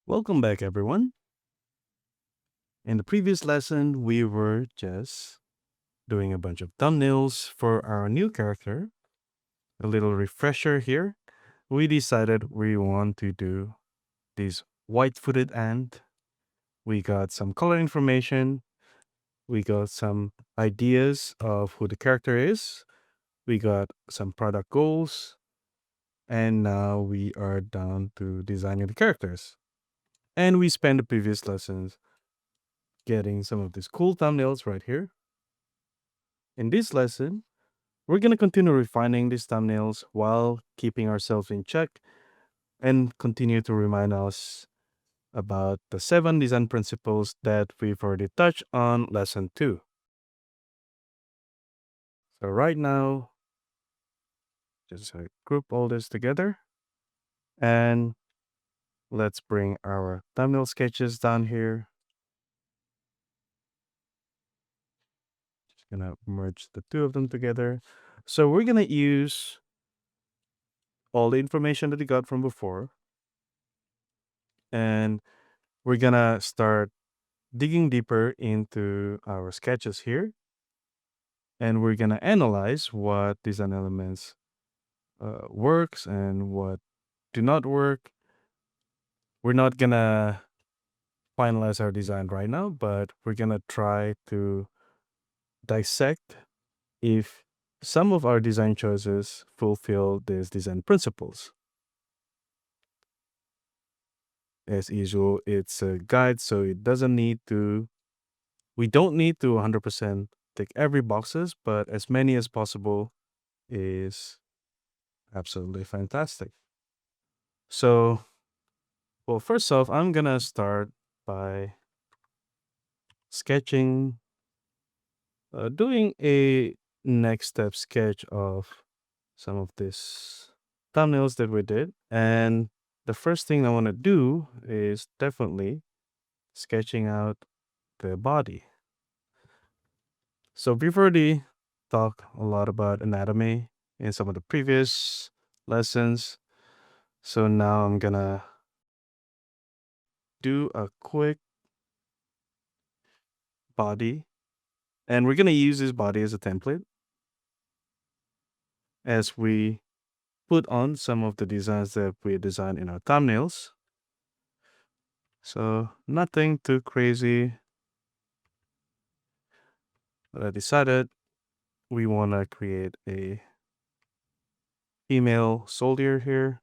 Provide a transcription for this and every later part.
Welcome back, everyone. In the previous lesson, we were just doing a bunch of thumbnails for our new character. A little refresher here. We decided we want to do this white-footed ant. We got some color information. We got some ideas of who the character is. We got some product goals. And now we are down to designing the characters. And we spent the previous lessons getting some of these cool thumbnails right here. In this lesson, we're going to continue refining these thumbnails while keeping ourselves in check and continue to remind us about the 7 design principles that we've already touched on lesson 2. So right now, just group all this together and let's bring our thumbnail sketches down here. Just going to merge the two of them together. So we're going to use all the information that we got from before, and we're going to start digging deeper into our sketches here, and we're gonna analyze what design elements works and what do not work. We're not gonna finalize our design right now, but we're gonna try to dissect if some of our design choices fulfill these design principles. As usual, it's a guide, so it doesn't need to. We don't need to 100% tick every boxes, but as many as possible is absolutely fantastic. So, well, first off, I'm gonna start by sketching, doing a next step sketch of some of these thumbnails that we did. And the first thing I want to do is definitely sketching out the body. So we've already talked a lot about anatomy in some of the previous lessons. So now I'm gonna do a quick body, and we're gonna use this body as a template as we put on some of the designs that we designed in our thumbnails. So nothing too crazy, but I decided we want to create a female soldier here.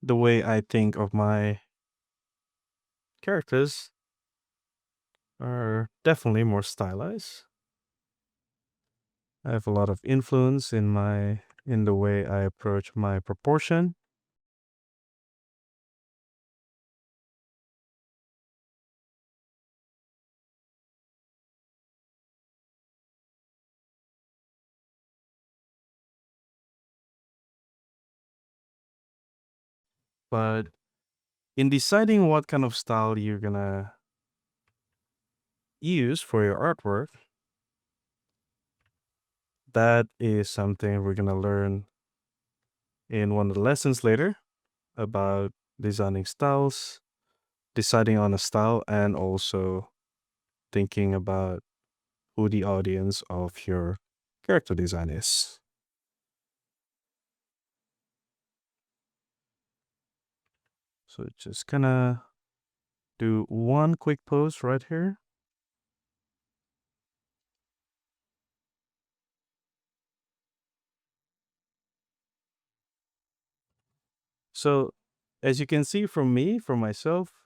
The way I think of my characters are definitely more stylized. I have a lot of influence in the way I approach my proportion. But in deciding what kind of style you're gonna use for your artwork, that is something we're gonna learn in one of the lessons later about designing styles, deciding on a style, and also thinking about who the audience of your character design is. So just gonna do one quick pose right here. So as you can see from me, for myself,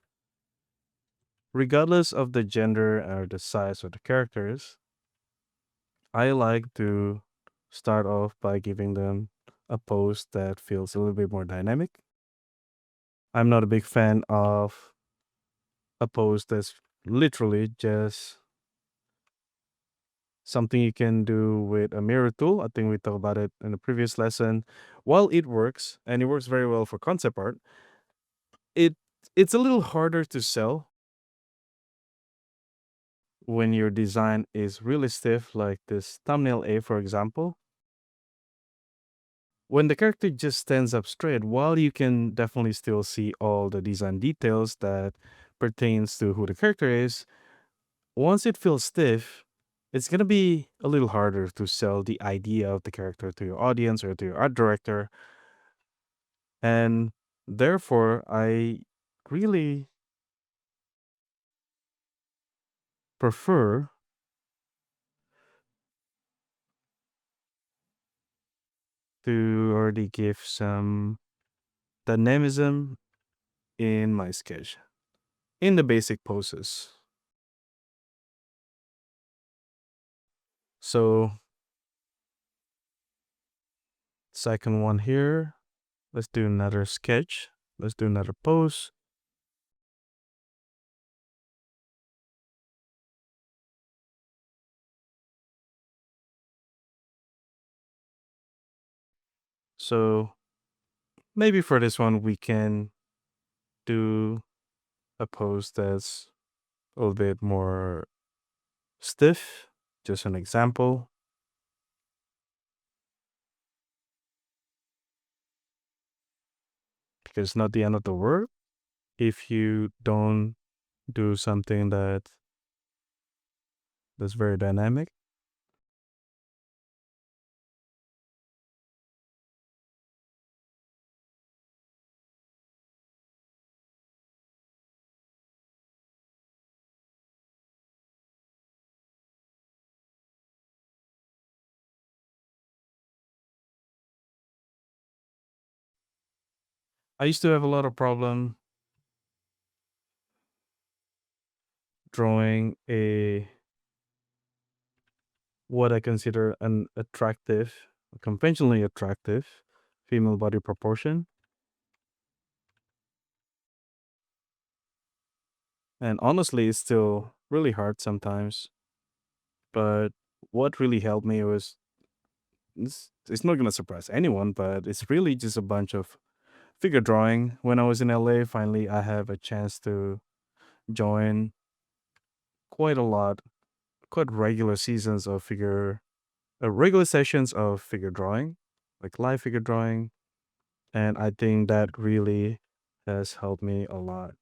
regardless of the gender or the size of the characters, I like to start off by giving them a pose that feels a little bit more dynamic. I'm not a big fan of a pose that's literally just something you can do with a mirror tool. I think we talked about it in the previous lesson. While it works, and it works very well for concept art, it it's a little harder to sell when your design is really stiff, like this thumbnail A, for example, when the character just stands up straight, while you can definitely still see all the design details that pertains to who the character is, once it feels stiff, it's gonna be a little harder to sell the idea of the character to your audience or to your art director. And therefore, I really prefer to already give some dynamism in my sketch, in the basic poses. So, second one here, let's do another sketch. Let's do another pose. So, maybe for this one, we can do a pose that's a little bit more stiff. Just an example, because it's not the end of the world if you don't do something that's very dynamic. I used to have a lot of problem drawing a what I consider an attractive, conventionally attractive female body proportion. And honestly, it's still really hard sometimes. But what really helped me was it's not going to surprise anyone, but it's really just a bunch of figure drawing. When I was in LA, finally, I have a chance to join quite a lot, quite regular seasons of regular sessions of figure drawing, like live figure drawing. And I think that really has helped me a lot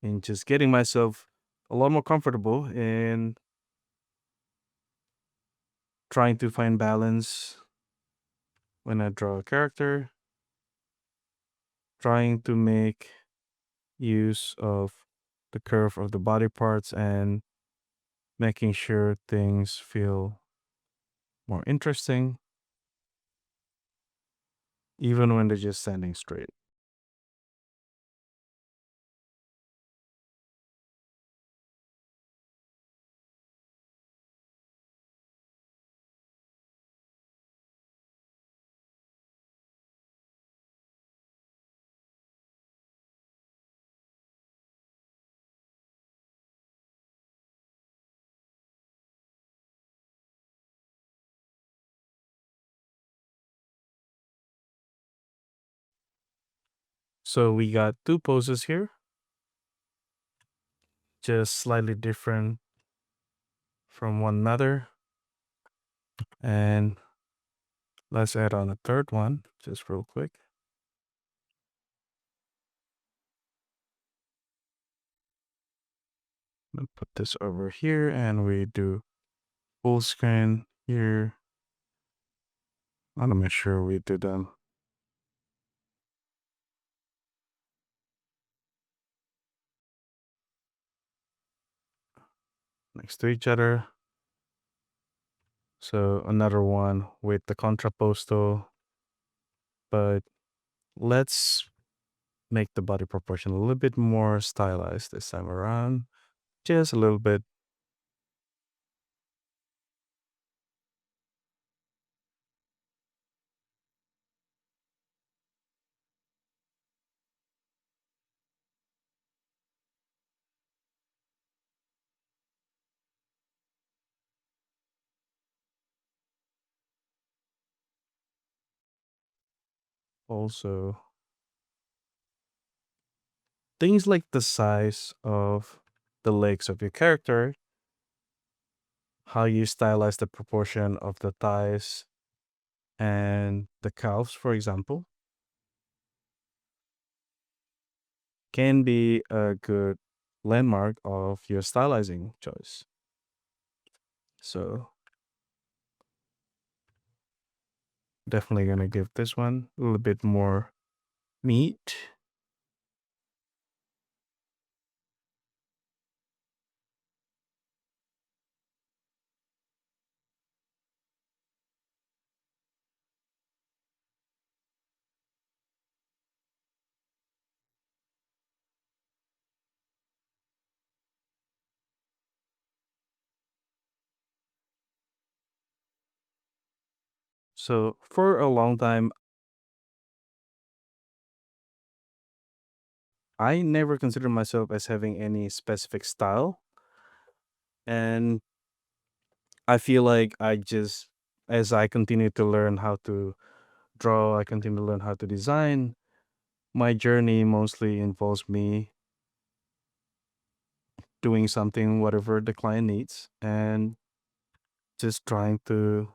in just getting myself a lot more comfortable in trying to find balance when I draw a character, trying to make use of the curve of the body parts and making sure things feel more interesting, even when they're just standing straight. So we got two poses here, just slightly different from one another. And let's add on a third one, just real quick. I'm gonna put this over here and we do full screen here. I want to make sure we do them next to each other. So another one with the contrapposto, but let's make the body proportion a little bit more stylized this time around. Just a little bit. Also, things like the size of the legs of your character, how you stylize the proportion of the thighs and the calves, for example, can be a good landmark of your stylizing choice. So definitely gonna give this one a little bit more meat. So for a long time, I never considered myself as having any specific style. And I feel like as I continue to learn how to draw, I continue to learn how to design. My journey mostly involves me doing something, whatever the client needs, and just trying to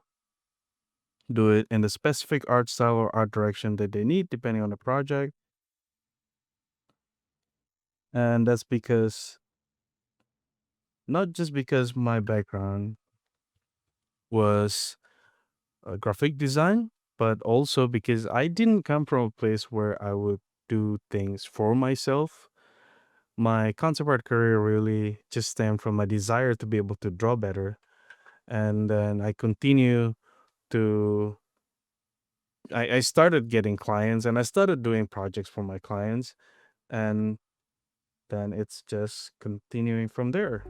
do it in the specific art style or art direction that they need, depending on the project. And that's because, not just because my background was graphic design, but also because I didn't come from a place where I would do things for myself. My concept art career really just stemmed from my desire to be able to draw better. And then I continue to, I started getting clients and I started doing projects for my clients. And then it's just continuing from there.